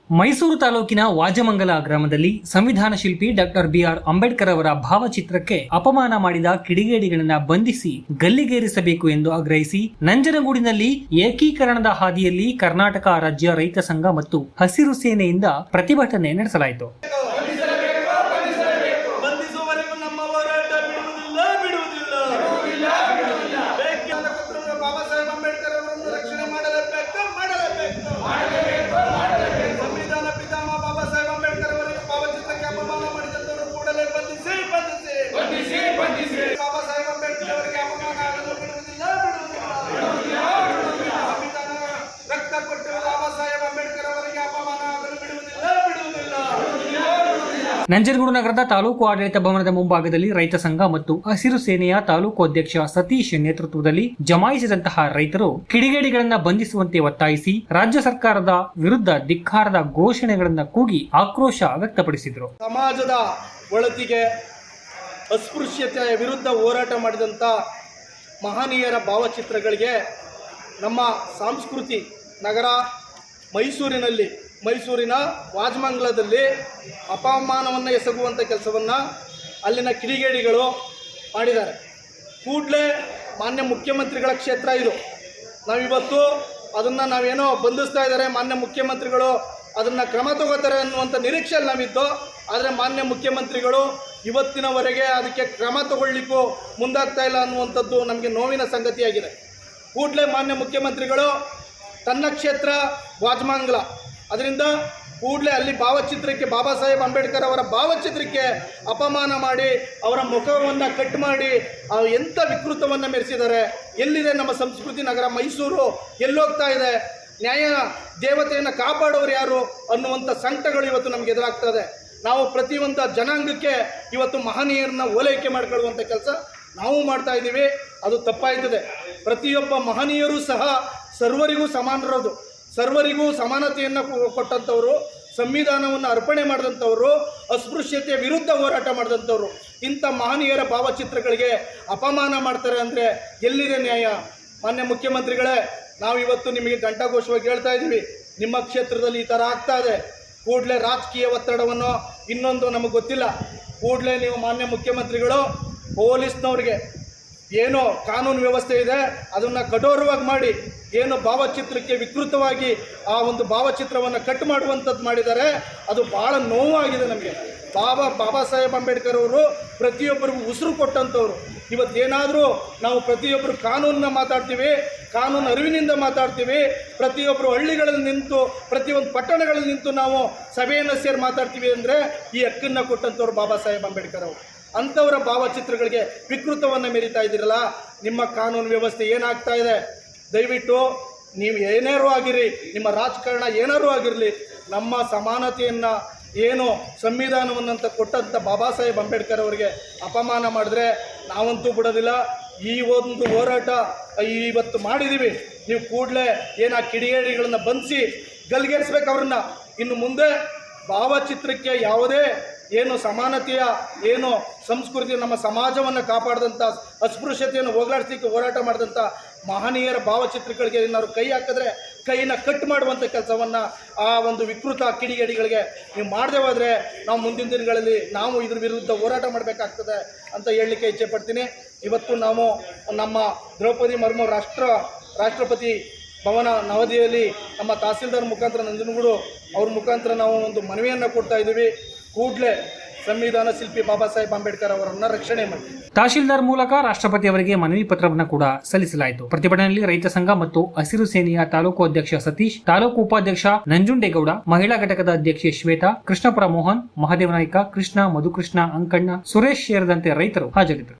ಮೈಸೂರು ತಾಲೂಕಿನ ವಾಜಮಂಗಲ ಗ್ರಾಮದಲ್ಲಿ ಸಂವಿಧಾನ ಶಿಲ್ಪಿ ಡಾಕ್ಟರ್ ಬಿಆರ್ ಅಂಬೇಡ್ಕರ್ ಅವರ ಭಾವಚಿತ್ರಕ್ಕೆ ಅಪಮಾನ ಮಾಡಿದ ಕಿಡಿಗೇಡಿಗಳನ್ನ ಬಂಧಿಸಿ ಗಲ್ಲಿಗೇರಿಸಬೇಕು ಎಂದು ಆಗ್ರಹಿಸಿ ನಂಜನಗೂಡಿನಲ್ಲಿ ಏಕೀಕರಣದ ಹಾದಿಯಲ್ಲಿ ಕರ್ನಾಟಕ ರಾಜ್ಯ ರೈತ ಸಂಘ ಮತ್ತು ಹಸಿರು ಸೇನೆಯಿಂದ ಪ್ರತಿಭಟನೆ ನಡೆಸಲಾಯಿತು. ನಂಜನಗೂಡು ನಗರದ ತಾಲೂಕು ಆಡಳಿತ ಭವನದ ಮುಂಭಾಗದಲ್ಲಿ ರೈತ ಸಂಘ ಮತ್ತು ಹಸಿರು ಸೇನೆಯ ತಾಲೂಕು ಅಧ್ಯಕ್ಷ ಸತೀಶ್ ನೇತೃತ್ವದಲ್ಲಿ ಜಮಾಯಿಸಿದಂತಹ ರೈತರು ಕಿಡಿಗೇಡಿಗಳನ್ನ ಬಂಧಿಸುವಂತೆ ಒತ್ತಾಯಿಸಿ ರಾಜ್ಯ ಸರ್ಕಾರದ ವಿರುದ್ಧ ಧಿಕ್ಕಾರದ ಘೋಷಣೆಗಳನ್ನ ಕೂಗಿ ಆಕ್ರೋಶ ವ್ಯಕ್ತಪಡಿಸಿದರು. ಸಮಾಜದ ಒಳತಿಗೆ ಅಸ್ಪೃಶ್ಯತೆಯ ವಿರುದ್ಧ ಹೋರಾಟ ಮಾಡಿದಂಥ ಮಹನೀಯರ ಭಾವಚಿತ್ರಗಳಿಗೆ ನಮ್ಮ ಸಂಸ್ಕೃತಿ ನಗರ ಮೈಸೂರಿನ ವಾಜಮಂಗಲದಲ್ಲಿ ಅಪಮಾನವನ್ನು ಎಸಗುವಂಥ ಕೆಲಸವನ್ನು ಅಲ್ಲಿನ ಕಿಡಿಗೇಡಿಗಳು ಮಾಡಿದ್ದಾರೆ. ಕೂಡಲೇ ಮಾನ್ಯ ಮುಖ್ಯಮಂತ್ರಿಗಳ ಕ್ಷೇತ್ರ ಇದು. ನಾವಿವತ್ತು ಅದನ್ನು ನಾವೇನೋ ಬಂಧಿಸ್ತಾ ಇದ್ದಾರೆ, ಮಾನ್ಯ ಮುಖ್ಯಮಂತ್ರಿಗಳು ಅದನ್ನು ಕ್ರಮ ತಗೋತಾರೆ ಅನ್ನುವಂಥ ನಿರೀಕ್ಷೆಯಲ್ಲಿ ನಾವಿದ್ದು, ಆದರೆ ಮಾನ್ಯ ಮುಖ್ಯಮಂತ್ರಿಗಳು ಇವತ್ತಿನವರೆಗೆ ಅದಕ್ಕೆ ಕ್ರಮ ತಗೊಳ್ಳಿಕ್ಕೂ ಮುಂದಾಗ್ತಾ ಇಲ್ಲ ಅನ್ನುವಂಥದ್ದು ನಮಗೆ ನೋವಿನ ಸಂಗತಿಯಾಗಿದೆ. ಕೂಡಲೇ ಮಾನ್ಯ ಮುಖ್ಯಮಂತ್ರಿಗಳು ತನ್ನ ಕ್ಷೇತ್ರ ವಾಜಮಂಗಲ, ಅದರಿಂದ ಕೂಡಲೇ ಅಲ್ಲಿ ಭಾವಚಿತ್ರಕ್ಕೆ ಬಾಬಾ ಸಾಹೇಬ್ ಅಂಬೇಡ್ಕರ್ ಅವರ ಭಾವಚಿತ್ರಕ್ಕೆ ಅಪಮಾನ ಮಾಡಿ ಅವರ ಮುಖವನ್ನು ಕಟ್ ಮಾಡಿ ಎಂಥ ವಿಕೃತವನ್ನು ಮೆರೆಸಿದ್ದಾರೆ. ಎಲ್ಲಿದೆ ನಮ್ಮ ಸಂಸ್ಕೃತಿ ನಗರ ಮೈಸೂರು? ಎಲ್ಲೋಗ್ತಾ ಇದೆ? ನ್ಯಾಯ ದೇವತೆಯನ್ನು ಕಾಪಾಡೋರು ಯಾರು ಅನ್ನುವಂಥ ಸಂಕಟಗಳು ಇವತ್ತು ನಮಗೆ ಎದುರಾಗ್ತದೆ. ನಾವು ಪ್ರತಿಯೊಂದು ಜನಾಂಗಕ್ಕೆ ಇವತ್ತು ಮಹನೀಯರನ್ನ ಓಲೈಕೆ ಮಾಡಿಕೊಳ್ಳುವಂಥ ಕೆಲಸ ನಾವು ಮಾಡ್ತಾ ಇದ್ದೀವಿ. ಅದು ತಪ್ಪಾಯ್ತದೆ. ಪ್ರತಿಯೊಬ್ಬ ಮಹನೀಯರು ಸಹ ಸರ್ವರಿಗೂ ಸಮಾನರದು, ಸರ್ವರಿಗೂ ಸಮಾನತೆಯನ್ನು ಕೊಟ್ಟಂಥವರು, ಸಂವಿಧಾನವನ್ನು ಅರ್ಪಣೆ ಮಾಡಿದಂಥವರು, ಅಸ್ಪೃಶ್ಯತೆಯ ವಿರುದ್ಧ ಹೋರಾಟ ಮಾಡಿದಂಥವ್ರು. ಇಂಥ ಮಹನೀಯರ ಭಾವಚಿತ್ರಗಳಿಗೆ ಅಪಮಾನ ಮಾಡ್ತಾರೆ ಅಂದರೆ ಎಲ್ಲಿದೆ ನ್ಯಾಯ? ಮಾನ್ಯ ಮುಖ್ಯಮಂತ್ರಿಗಳೇ, ನಾವಿವತ್ತು ನಿಮಗೆ ಘಂಟಾಘೋಷವಾಗಿ ಹೇಳ್ತಾ ಇದ್ದೀವಿ, ನಿಮ್ಮ ಕ್ಷೇತ್ರದಲ್ಲಿ ಈ ಥರ ಆಗ್ತಾ ಇದೆ. ಕೂಡಲೇ ರಾಜಕೀಯ ಒತ್ತಡವನ್ನು ಇನ್ನೊಂದು ನಮಗೆ ಗೊತ್ತಿಲ್ಲ. ಕೂಡಲೇ ನೀವು ಮಾನ್ಯ ಮುಖ್ಯಮಂತ್ರಿಗಳು ಪೊಲೀಸ್ನವ್ರಿಗೆ ಏನು ಕಾನೂನು ವ್ಯವಸ್ಥೆ ಇದೆ ಅದನ್ನು ಕಠೋರವಾಗಿ ಮಾಡಿ, ಏನು ಭಾವಚಿತ್ರಕ್ಕೆ ವಿಕೃತವಾಗಿ ಆ ಒಂದು ಭಾವಚಿತ್ರವನ್ನು ಕಟ್ ಮಾಡುವಂಥದ್ದು ಮಾಡಿದ್ದಾರೆ, ಅದು ಭಾಳ ನೋವಾಗಿದೆ ನಮಗೆ. ಬಾಬಾ ಸಾಹೇಬ್ ಅಂಬೇಡ್ಕರ್ ಅವರು ಪ್ರತಿಯೊಬ್ಬರಿಗೂ ಉಸಿರು ಕೊಟ್ಟಂಥವ್ರು. ಇವತ್ತೇನಾದರೂ ನಾವು ಪ್ರತಿಯೊಬ್ಬರು ಕಾನೂನನ್ನ ಮಾತಾಡ್ತೀವಿ, ಕಾನೂನು ಅರಿವಿನಿಂದ ಮಾತಾಡ್ತೀವಿ, ಪ್ರತಿಯೊಬ್ಬರು ಹಳ್ಳಿಗಳಲ್ಲಿ ನಿಂತು ಪ್ರತಿಯೊಂದು ಪಟ್ಟಣಗಳಲ್ಲಿ ನಿಂತು ನಾವು ಸಭೆಯನ್ನು ಸೇರಿ ಮಾತಾಡ್ತೀವಿ ಅಂದರೆ ಈ ಹಕ್ಕನ್ನು ಕೊಟ್ಟಂಥವ್ರು ಬಾಬಾ ಸಾಹೇಬ್ ಅಂಬೇಡ್ಕರ್ ಅವರು. ಅಂಥವರ ಭಾವಚಿತ್ರಗಳಿಗೆ ವಿಕೃತವನ್ನು ಮೆರೀತಾ ಇದ್ದೀರಲ್ಲ, ನಿಮ್ಮ ಕಾನೂನು ವ್ಯವಸ್ಥೆ ಏನಾಗ್ತಾ ಇದೆ? ದಯವಿಟ್ಟು ನೀವು ಏನಾರು ಆಗಿರಿ, ನಿಮ್ಮ ರಾಜಕಾರಣ ಏನಾರು ಆಗಿರಲಿ, ನಮ್ಮ ಸಮಾನತೆಯನ್ನು ಏನು ಸಂವಿಧಾನವನ್ನಂತ ಕೊಟ್ಟಂಥ ಬಾಬಾ ಸಾಹೇಬ್ ಅಂಬೇಡ್ಕರ್ ಅವರಿಗೆ ಅಪಮಾನ ಮಾಡಿದ್ರೆ ನಾವಂತೂ ಬಿಡೋದಿಲ್ಲ. ಈ ಒಂದು ಹೋರಾಟ ಇವತ್ತು ಮಾಡಿದ್ದೀವಿ. ನೀವು ಕೂಡಲೇ ಏನು ಆ ಕಿಡಿಗೇಡಿಗಳನ್ನು ಬಂಧಿಸಿ ಗಲ್ಲಿಗೇರಿಸ್ಬೇಕು ಅವ್ರನ್ನ. ಇನ್ನು ಮುಂದೆ ಭಾವಚಿತ್ರಕ್ಕೆ ಯಾವುದೇ ಏನು ಸಮಾನತೆಯ ಏನು ಸಂಸ್ಕೃತಿ ನಮ್ಮ ಸಮಾಜವನ್ನು ಕಾಪಾಡಿದಂಥ, ಅಸ್ಪೃಶ್ಯತೆಯನ್ನು ಹೋಗಲಾಡಿಸಲಿಕ್ಕೆ ಹೋರಾಟ ಮಾಡಿದಂಥ ಮಹನೀಯರ ಭಾವಚಿತ್ರಗಳಿಗೆ ಏನಾದ್ರು ಕೈ ಹಾಕಿದ್ರೆ ಕೈನ ಕಟ್ ಮಾಡುವಂಥ ಕೆಲಸವನ್ನು ಆ ಒಂದು ವಿಕೃತ ಕಿಡಿಗೇಡಿಗಳಿಗೆ ನೀವು ಮಾಡದೆ ಹೋದರೆ ನಾವು ಮುಂದಿನ ದಿನಗಳಲ್ಲಿ ನಾವು ಇದ್ರ ವಿರುದ್ಧ ಹೋರಾಟ ಮಾಡಬೇಕಾಗ್ತದೆ ಅಂತ ಹೇಳಲಿಕ್ಕೆ ಇಚ್ಛೆ ಪಡ್ತೀನಿ. ಇವತ್ತು ನಾವು ನಮ್ಮ ದ್ರೌಪದಿ ಮುರ್ಮು ರಾಷ್ಟ್ರಪತಿ ಭವನ ನವದೆಹಲಿಯಲ್ಲಿ ನಮ್ಮ ತಹಸೀಲ್ದಾರ್ ಮುಖಾಂತರ ನಂಜನಗೂಡು ಅವ್ರ ಮುಖಾಂತರ ನಾವು ಒಂದು ಮನವಿಯನ್ನು ಕೊಡ್ತಾ ಇದ್ದೀವಿ. ಕೂಡಲೇ ಸಂವಿಧಾನ ಶಿಲ್ಪಿ ಬಾಬಾ ಸಾಹೇಬ್ ಅಂಬೇಡ್ಕರ್ ಅವರನ್ನ ರಕ್ಷಣೆ ಮಾಡಿ. ತಹಶೀಲ್ದಾರ್ ಮೂಲಕ ರಾಷ್ಟ್ರಪತಿ ಅವರಿಗೆ ಮನವಿ ಪತ್ರವನ್ನು ಕೂಡ ಸಲ್ಲಿಸಲಾಯಿತು. ಪ್ರತಿಭಟನೆಯಲ್ಲಿ ರೈತ ಸಂಘ ಮತ್ತು ಹಸಿರು ಸೇನೆಯ ತಾಲೂಕು ಅಧ್ಯಕ್ಷ ಸತೀಶ್, ತಾಲೂಕು ಉಪಾಧ್ಯಕ್ಷ ನಂಜುಂಡೇಗೌಡ, ಮಹಿಳಾ ಘಟಕದ ಅಧ್ಯಕ್ಷೆ ಶ್ವೇತಾ, ಕೃಷ್ಣಪುರ ಮೋಹನ್, ಮಹಾದೇವ ನಾಯ್ಕ, ಕೃಷ್ಣ, ಮಧುಕೃಷ್ಣ, ಅಂಕಣ್ಣ, ಸುರೇಶ್ ಸೇರಿದಂತೆ ರೈತರು ಹಾಜರಿದ್ದರು.